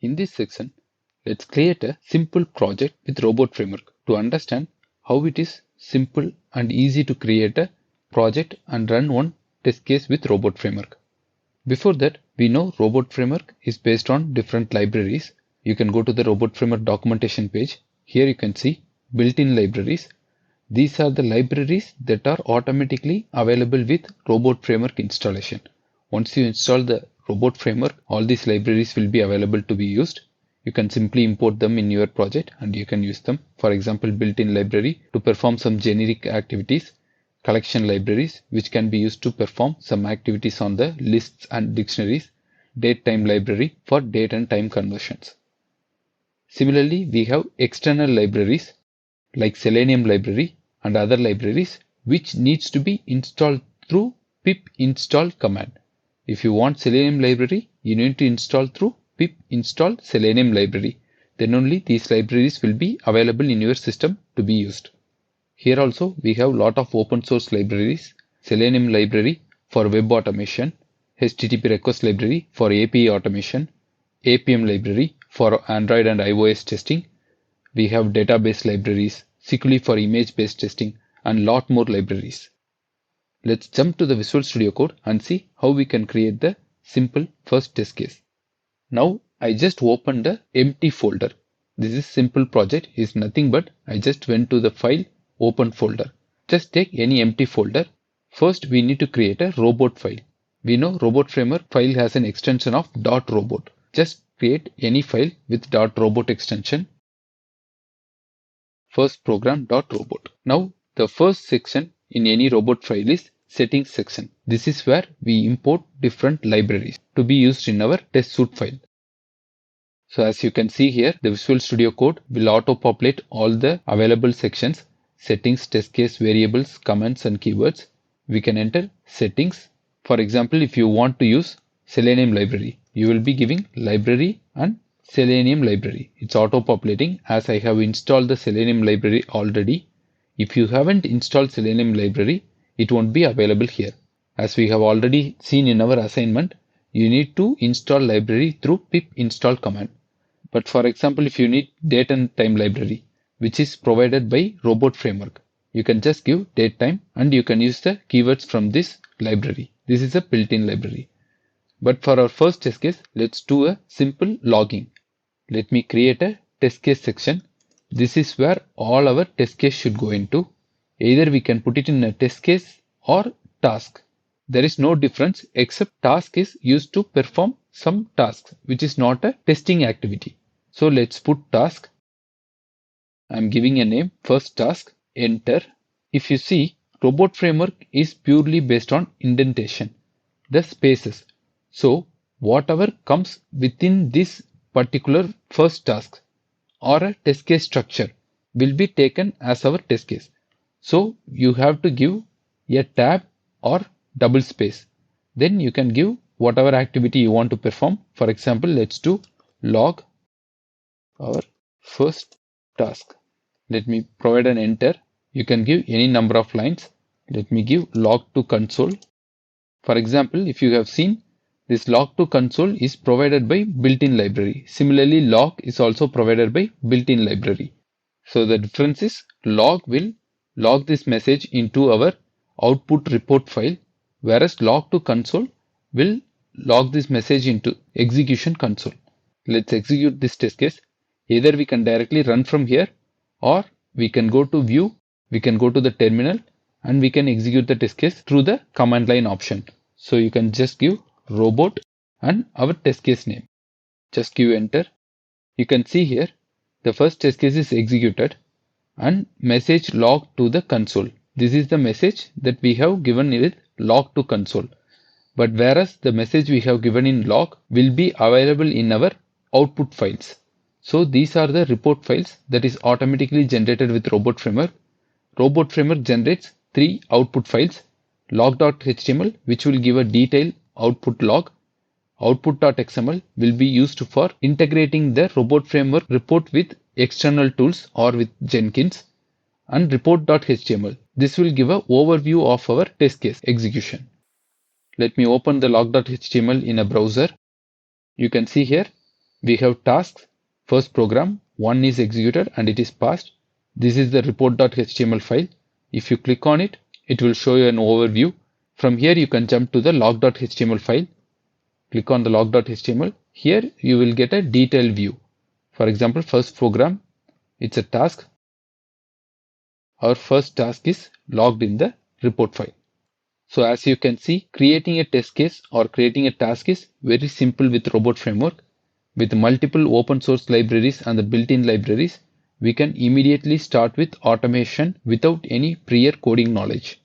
In this section, let's create a simple project with Robot Framework to understand how it is simple and easy to create a project and run one test case with Robot Framework. Before that, we know Robot Framework is based on different libraries. You can go to the Robot Framework documentation page. Here you can see built-in libraries. These are the libraries that are automatically available with Robot Framework installation. Once you install the Robot Framework, all these libraries will be available to be used. You can simply import them in your project and you can use them. For example, built-in library to perform some generic activities, collection libraries which can be used to perform some activities on the lists and dictionaries, date-time library for date and time conversions. Similarly, we have external libraries like Selenium library and other libraries which needs to be installed through pip install command. If you want Selenium library, you need to install through pip install Selenium library. Then only these libraries will be available in your system to be used. Here also we have lot of open source libraries. Selenium library for web automation, HTTP request library for API automation, APM library for Android and iOS testing. We have database libraries, Sikuli for image-based testing, and lot more libraries. Let's jump to the Visual Studio Code and see how we can create the simple first test case. Now I just opened the empty folder. This is simple project is nothing but I just went to the file open folder. Just take any empty folder. First we need to create a robot file. We know Robot Framework file has an extension of .robot. Just create any file with .robot extension. First program.robot. Now the first section in any robot file is settings section. This is where we import different libraries to be used in our test suite file. So as you can see here, the Visual Studio Code will auto-populate all the available sections, settings, test case, variables, comments and keywords. We can enter settings. For example, if you want to use Selenium library, you will be giving library and Selenium library. It's auto-populating as I have installed the Selenium library already. If you haven't installed Selenium library, it won't be available here. As we have already seen in our assignment, you need to install library through pip install command. But for example, if you need date and time library, which is provided by Robot Framework, you can just give date time and you can use the keywords from this library. This is a built-in library. But for our first test case, let's do a simple logging. Let me create a test case section. This is where all our test case should go into. Either we can put it in a test case or task. There is no difference except task is used to perform some tasks, which is not a testing activity. So let's put task. I'm giving a name, first task, enter. If you see, Robot Framework is purely based on indentation, the spaces. So whatever comes within this particular first task or a test case structure will be taken as our test case. So you have to give a tab or double space. Then you can give whatever activity you want to perform. For example, let's do log our first task. Let me provide an enter. You can give any number of lines. Let me give log to console. For example, if you have seen, this log to console is provided by built-in library. Similarly, log is also provided by built-in library. So the difference is log will log this message into our output report file, whereas log to console will log this message into execution console. Let's execute this test case. Either we can directly run from here or we can go to view, we can go to the terminal and we can execute the test case through the command line option. So you can just give robot and our test case name. Just give enter. You can see here the first test case is executed and message log to the console. This is the message that we have given with log to console. But whereas the message we have given in log will be available in our output files. So these are the report files that is automatically generated with Robot Framework. Robot Framework generates 3 output files, log.html, which will give a detailed output log. Output.xml will be used for integrating the Robot Framework report with external tools or with Jenkins, and report.html. This will give an overview of our test case execution. Let me open the log.html in a browser. You can see here We have tasks, first program, one is executed and it is passed. This is the report.html file. If you click on it, it will show you an overview. From here, you can jump to the log.html file. Click on the log.html. Here, you will get a detailed view. For example, first program, it's a task. Our first task is logged in the report file. So as you can see, creating a test case or creating a task is very simple with Robot Framework. With multiple open source libraries and the built-in libraries, we can immediately start with automation without any prior coding knowledge.